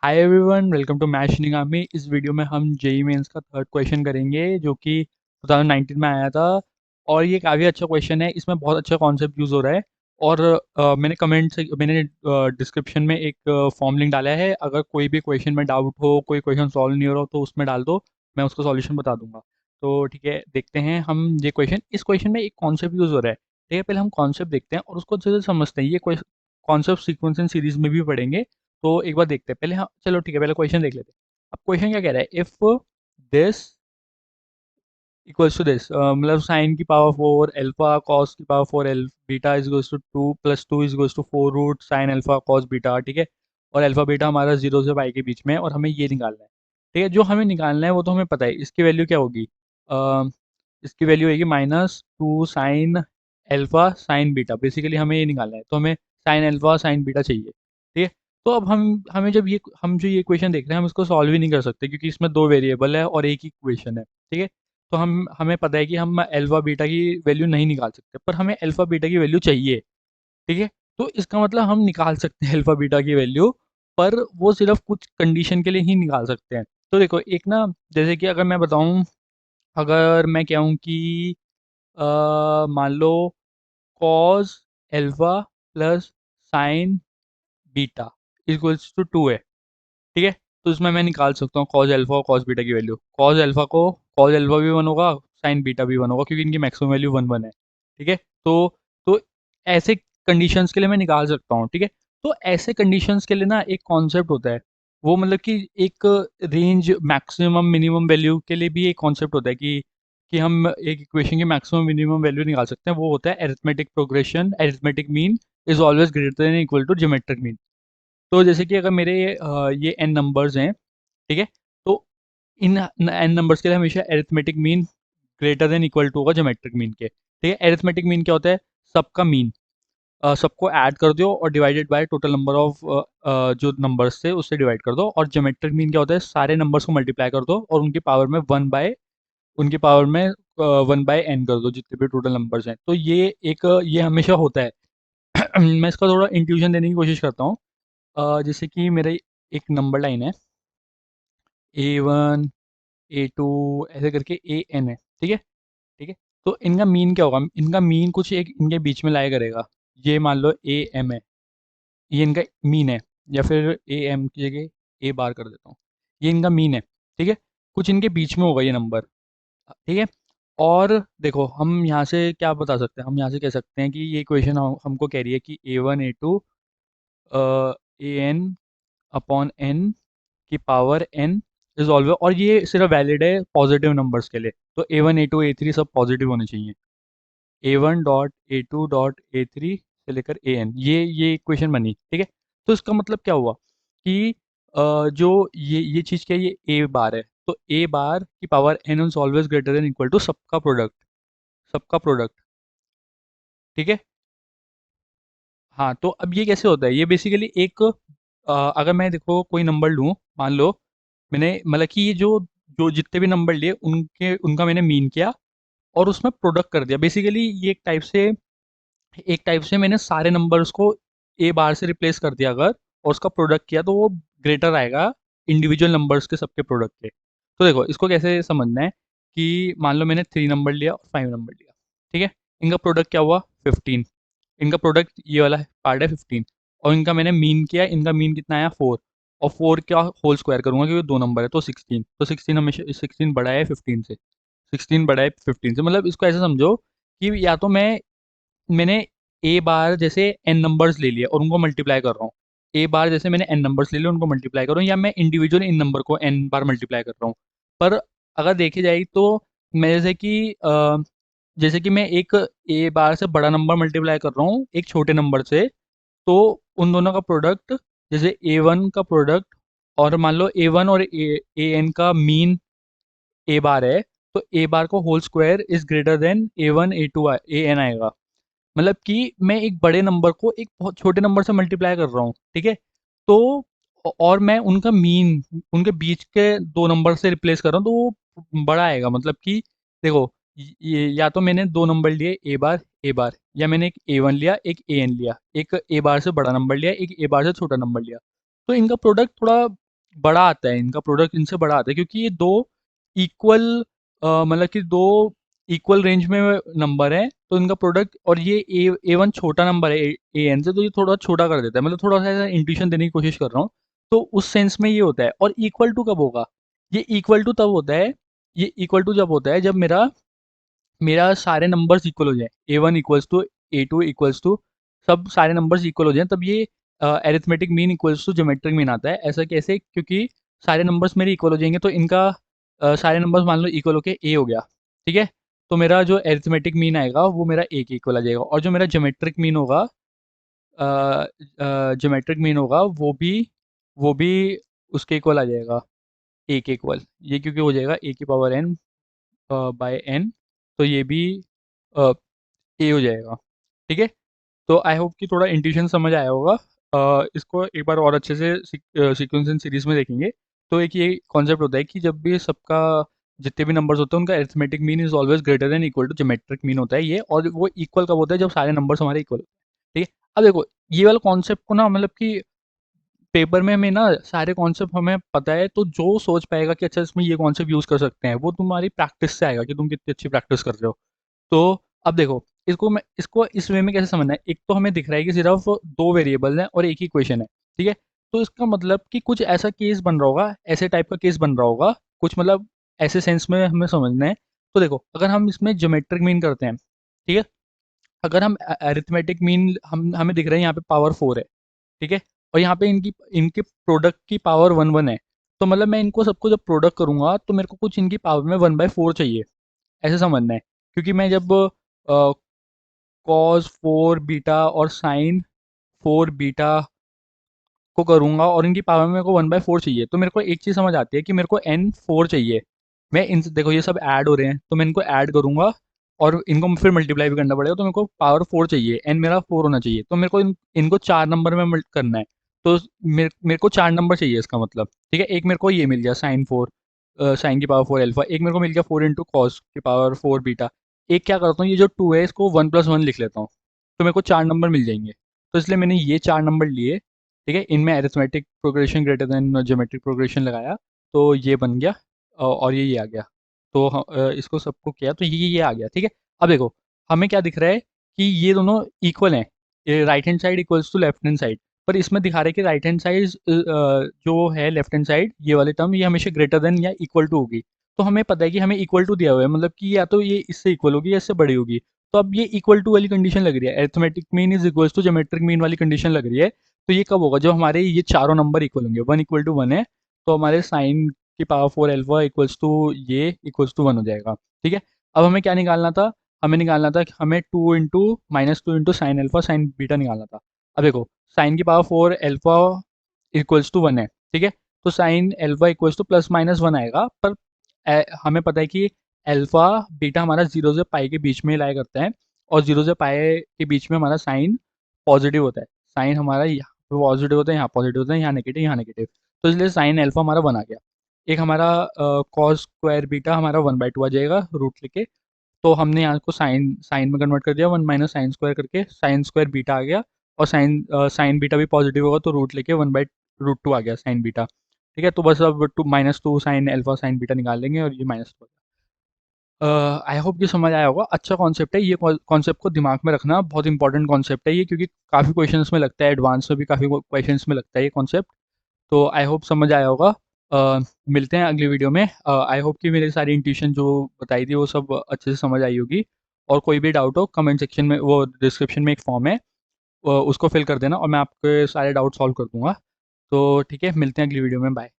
Hi everyone, welcome to मैश निगामी। इस वीडियो में हम जेई मेंस का थर्ड क्वेश्चन करेंगे जो कि 2019 में आया था। और ये काफ़ी अच्छा क्वेश्चन है, इसमें बहुत अच्छा कॉन्सेप्ट यूज़ हो रहा है। और मैंने डिस्क्रिप्शन में एक फॉर्म लिंक डाला है। अगर कोई भी क्वेश्चन में डाउट हो, कोई क्वेश्चन सॉल्व नहीं हो रहा हो तो उसमें डाल दो, मैं उसका सॉल्यूशन बता दूंगा। तो ठीक है, देखते हैं हम ये क्वेश्चन। इस क्वेश्चन में एक कॉन्सेप्ट यूज़ हो रहा है। ठीक है, पहले हम कॉन्सेप्ट देखते हैं और उसको अच्छे से समझते हैं। ये कॉन्सेप्ट सीक्वेंस एंड सीरीज में भी पढ़ेंगे। तो एक बार देखते हैं पहले। हाँ चलो ठीक है, पहले क्वेश्चन देख लेते हैं। अब क्वेश्चन क्या कह रहा है, if this equals to this, मतलब साइन की पावर 4 अल्फा कॉस की पावर 4 एल beta is equals to 2 plus 2 is equals to 4 root sine alpha cos beta. ठीक है, और अल्फा बीटा हमारा 0 से पाई के बीच में है और हमें ये निकालना है। ठीक है, जो हमें निकालना है वो तो हमें पता है। इसकी वैल्यू क्या होगी? इसकी वैल्यू होगी -2 sine alpha sign beta. Basically हमें ये निकालना है, तो हमें साइन अल्फा साइन बीटा चाहिए। ठीक है, तो अब हम जो ये इक्वेशन देख रहे हैं हम इसको सॉल्व ही नहीं कर सकते क्योंकि इसमें दो वेरिएबल है और एक ही इक्वेशन है। ठीक है, तो हमें पता है कि हम अल्फा बीटा की वैल्यू नहीं निकाल सकते, पर हमें अल्फा बीटा की वैल्यू चाहिए। ठीक है, तो इसका मतलब हम निकाल सकते हैं अल्फा बीटा की वैल्यू, पर वो सिर्फ कुछ कंडीशन के लिए ही निकाल सकते हैं। तो देखो, एक ना, जैसे कि अगर मैं बताऊं, अगर मैं कहूँ कि मान लो cos alpha plus sine beta equals to 2 है। ठीक है, तो इसमें मैं निकाल सकता हूँ कॉज अल्फा और कॉज बीटा की वैल्यू। कॉज अल्फा को कॉज अल्फा भी 1 होगा, साइन बीटा भी 1 होगा, क्योंकि इनकी मैक्सिमम वैल्यू 1 1 है। ठीक है, तो ऐसे कंडीशंस के लिए मैं निकाल सकता हूँ। ठीक है, तो ऐसे कंडीशंस के लिए ना एक कॉन्सेप्ट होता है। वो मतलब कि एक रेंज मैक्सिमम मिनिमम वैल्यू के लिए भी एक कॉन्सेप्ट होता है कि हम एक इक्वेशन की मैक्सिमम मिनिमम वैल्यू निकाल सकते हैं। वो होता है arithmetic progression. Arithmetic mean is always greater than equal to geometric mean. तो जैसे कि अगर मेरे ये n नंबर्स हैं, ठीक है, तो इन n नंबर्स के लिए हमेशा arithmetic mean greater than equal to होगा ज्योमेट्रिक मीन के। ठीक है, एरिथमेटिक मीन क्या होता है? सबका मीन, सबको ऐड कर दो और divided by total number of जो नंबर्स थे उससे डिवाइड कर दो। और ज्योमेट्रिक मीन क्या होता है? सारे नंबर्स को मल्टीप्लाई कर दो और उनकी पावर में 1/n कर दो, जितने भी टोटल नंबर्स हैं। तो ये हमेशा होता है। मैं इसका थोड़ा इंट्यूशन देने की कोशिश करता हूँ। जैसे कि मेरा एक नंबर लाइन है, A1 A2 ऐसे करके AN है। ठीक है, ठीक है, तो इनका मीन क्या होगा? इनका मीन कुछ एक इनके बीच में लाया करेगा। ये मान लो AM है, ये इनका मीन है। या फिर AM की जगह A बार कर देता हूँ, ये इनका मीन है। ठीक है, कुछ इनके बीच में होगा ये नंबर। ठीक है, और देखो, हम यहाँ से क्या बता सकते हैं? हम यहाँ से कह सकते हैं कि ये इक्वेशन हमको कह रही है कि A1 A2 AN upon n की पावर n इज ऑलवेज, और ये सिर्फ वैलिड है पॉजिटिव नंबर्स के लिए। तो A1 A2 A3 सब पॉजिटिव होने चाहिए। A1 dot A2 dot A3 से लेकर AN, ये इक्वेशन बनी। ठीक है, तो इसका मतलब क्या हुआ कि जो ये चीज़ क्या है? ये A बार है, तो A बार की power n is always greater than equal to सबका प्रोडक्ट। सबका प्रोडक्ट। ठीक है, हाँ, तो अब ये कैसे होता है? ये बेसिकली एक अगर मैं देखो कोई नंबर लूँ, मान लो मैंने मतलब कि ये जो जो जितने भी नंबर लिए उनका मैंने मीन किया और उसमें प्रोडक्ट कर दिया। बेसिकली ये एक टाइप से मैंने सारे नंबर्स को ए बार से रिप्लेस कर दिया अगर, और उसका प्रोडक्ट किया, तो वो ग्रेटर आएगा इंडिविजुअल नंबर्स के सबके प्रोडक्ट के। तो देखो, इसको कैसे समझना है कि मान लो मैंने 3 नंबर लिया और 5 नंबर लिया। ठीक है, इनका प्रोडक्ट क्या हुआ? 15। इनका प्रोडक्ट ये वाला पार्ट है 15, और इनका मैंने मीन किया। इनका मीन कितना आया? 4। और 4 का होल स्क्वायर करूंगा क्योंकि दो नंबर है, तो 16। तो 16 हमेशा 16 बड़ा है 15 से। 16 बड़ा है 15 से, मतलब इसको ऐसे समझो कि या तो मैंने ए बार जैसे एन नंबर्स ले लिए और उनको मल्टीप्लाई कर रहा हूँ। ए बार जैसे मैंने एन नंबर्स ले लिए उनको मल्टीप्लाई कर रहा हूँ, या मैं इंडिविजुअल इन नंबर को एन बार मल्टीप्लाई कर रहा हूँ। पर अगर देखी जाए तो मैं जैसे कि मैं एक ए बार से बड़ा नंबर मल्टीप्लाई कर रहा हूँ एक छोटे नंबर से, तो उन दोनों का प्रोडक्ट, जैसे A1 का प्रोडक्ट, और मान लो A1 और AN का मीन ए बार है, तो ए बार को whole square is greater than A1 A2 AN आएगा। मतलब कि मैं एक बड़े नंबर को एक बहुत छोटे नंबर से मल्टीप्लाई कर रहा हूँ। ठीक है, तो और मैं उनका मीन उनके बीच के दो नंबर से रिप्लेस कर रहा हूँ, तो वो बड़ा आएगा। मतलब कि देखो, ये या तो मैंने दो नंबर लिए ए बार, या मैंने एक A1 लिया एक AN लिया, एक ए बार से बड़ा नंबर लिया एक ए बार से छोटा नंबर लिया, तो इनका प्रोडक्ट थोड़ा बड़ा आता है, इनका प्रोडक्ट इनसे बड़ा आता है, क्योंकि ये दो इक्वल मतलब कि दो इक्वल रेंज में नंबर है, तो इनका प्रोडक्ट, और ये ए वन छोटा नंबर है ए एन से, तो ये थोड़ा छोटा कर देता है, मतलब थोड़ा सा ऐसा इंट्यूशन देने की कोशिश कर रहा हूँ। तो उस सेंस में ये होता है। और इक्वल टू कब होगा? ये इक्वल टू तब होता है, ये इक्वल टू जब होता है जब मेरा मेरा सारे नंबर्स इक्वल हो जाए, A one equals to A two equals to, सब सारे नंबर्स इक्वल हो जाए, तब ये arithmetic mean equals to geometric mean आता है। ऐसा कैसे? क्योंकि सारे नंबर्स मेरे इक्वल हो जाएंगे, तो इनका सारे नंबर्स मान लो इक्वल होके ए हो गया, ठीक है? तो मेरा जो एरिथमेटिक मीन आएगा वो मेरा ए के इक्वल आ जाएगा, और जो मेरा ज्योमेट्रिक मीन होगा, ज्योमेट्रिक मीन होगा वो भी उसके इक्वल आ जाएगा, ए के इक्वल। ये क्योंकि हो जाएगा ए की पावर एन बाय एन, तो ये भी ए हो जाएगा, ठीक है? तो आई होप कि थोड़ा इंट्यूशन समझ आया होगा। इसको एक बार और अच्छे से सीक्वेंस एंड सीरीज में देखेंगे। तो एक ये कॉन्सेप्ट होता है कि जब भी सबका जितने भी नंबर्स होते हैं उनका arithmetic mean is always greater than equal to geometric mean होता है ये, और वो इक्वल कब होता है? जब सारे नंबर्स हमारे इक्वल होते हैं, ठीक है? अब देखो, ये वाला कॉन्सेप्ट को ना, मतलब कि पेपर में हमें ना सारे कॉन्सेप्ट हमें पता है, तो जो सोच पाएगा कि अच्छा इसमें ये कॉन्सेप्ट यूज कर सकते हैं, वो तुम्हारी प्रैक्टिस से आएगा कि तुम कितनी अच्छी प्रैक्टिस कर रहे हो। तो अब देखो, इसको इस वे में कैसे समझना है? एक तो हमें दिख रहा है कि सिर्फ दो वेरिएबल हैं और एक ही इक्वेशन है, ठीक है? तो इसका मतलब कि कुछ ऐसा केस बन रहा होगा, ऐसे टाइप का केस बन रहा होगा, कुछ मतलब ऐसे सेंस में हमें समझना है। तो देखो, अगर हम इसमें ज्योमेट्रिक मीन करते हैं, ठीक है? अगर हम अरिथमेटिक मीन, हम हमें दिख रहा है यहाँ पे पावर 4 है, ठीक है? और यहाँ पे इनकी इनके प्रोडक्ट की पावर 1 1 है। तो मतलब मैं इनको सबको जब प्रोडक्ट करूंगा तो मेरे को कुछ इनकी पावर में 1/4 चाहिए, ऐसे समझना है। क्योंकि मैं जब कॉस 4 बीटा और साइन 4 बीटा को करूंगा और इनकी पावर में मेरे को 1/4 चाहिए, तो मेरे को एक चीज़ समझ आती है कि मेरे को n 4 चाहिए। मैं इन देखो, ये सब ऐड हो रहे हैं, तो मैं इनको ऐड करूंगा और इनको फिर मल्टीप्लाई भी करना पड़ेगा, तो मेरे को पावर 4 चाहिए, n मेरा 4 होना चाहिए, तो मेरे को इनको 4 नंबर में करना है। तो मेरे को 4 नंबर चाहिए, इसका मतलब, ठीक है? एक मेरे को ये मिल गया साइन 4, साइन की पावर 4 अल्फा, एक मेरे को मिल गया 4 इंटू कॉस की पावर 4 बीटा। एक क्या करता हूँ, ये जो 2 है इसको 1+1 लिख लेता हूँ, तो मेरे को 4 नंबर मिल जाएंगे। तो इसलिए मैंने ये 4 नंबर लिए, ठीक है? इनमें arithmetic progression greater than geometric progression लगाया, तो ये बन गया, और ये आ गया। तो इसको सबको किया तो ये आ गया, ठीक है? अब देखो, हमें क्या दिख रहा है कि ये दोनों इक्वल हैं, right hand side equals to left hand side. पर इसमें दिखा रहा है कि राइट हैंड साइड जो है लेफ्ट हैंड साइड, ये वाले टर्म, ये हमेशा ग्रेटर देन या इक्वल टू होगी। तो हमें पता है कि हमें इक्वल टू दिया हुआ है, मतलब कि या तो ये इससे इक्वल होगी या इससे बड़ी होगी। तो अब ये इक्वल टू वाली कंडीशन लग रही है, arithmetic mean is equals to geometric mean वाली कंडीशन लग रही है। तो ये कब होगा? जब हमारे ये चारों नंबर इक्वल होंगे, 1 = 1 है, तो हमारे साइन की पावर 4 अल्फा इक्वल्स टू ये इक्वल्स टू 1 हो जाएगा, ठीक है? अब हमें क्या निकालना था? हमें निकालना था कि हमें 2 into sine alpha sign beta निकालना था। अब देखो, साइन की पावर 4 अल्फा इक्वल्स टू 1 है, ठीक है? तो साइन अल्फा इक्वल्स टू +-1 आएगा, पर हमें पता है कि अल्फा बीटा हमारा 0 से पाई के बीच में लाया करता है, और 0 से पाई के बीच में हमारा साइन पॉजिटिव होता है। साइन हमारा यहाँ पॉजिटिव होता है, यहाँ पॉजिटिव होता है, यहाँ नेगेटिव, यहाँ नेगेटिव। तो इसलिए साइन अल्फा हमारा 1 आ गया। एक हमारा कॉस स्क्वायर बीटा हमारा 1/2 आ जाएगा रूट लेके। तो हमने यहाँ को साइन साइन में कन्वर्ट कर दिया, 1 - साइन स्क्वायर करके साइन स्क्वायर बीटा आ गया। और साइन बीटा भी पॉजिटिव होगा, तो रूट लेके 1/√2 आ गया साइन बीटा, ठीक है? तो बस अब -2 साइन अल्फा साइन बीटा निकाल लेंगे, और ये -2। आई होप ये समझ आया होगा। अच्छा कॉन्सेप्ट है ये, कॉन्सेप्ट को दिमाग में रखना, बहुत इंपॉर्टेंट कॉन्सेप्ट है ये, क्योंकि काफ़ी क्वेश्चंस में लगता है, एडवांस में भी काफ़ी क्वेश्चंस में लगता है ये कॉन्सेप्ट। तो आई होप समझ आया होगा। मिलते हैं अगली वीडियो में। आई होप कि मेरी सारी इंट्यूशन जो बताई थी वो सब अच्छे से समझ आई होगी। और कोई भी डाउट हो, कमेंट सेक्शन में, वो डिस्क्रिप्शन में एक फॉर्म है, उसको फिल कर देना और मैं आपके सारे डाउट सॉल्व कर दूंगा। तो ठीक है, मिलते हैं अगली वीडियो में। बाय।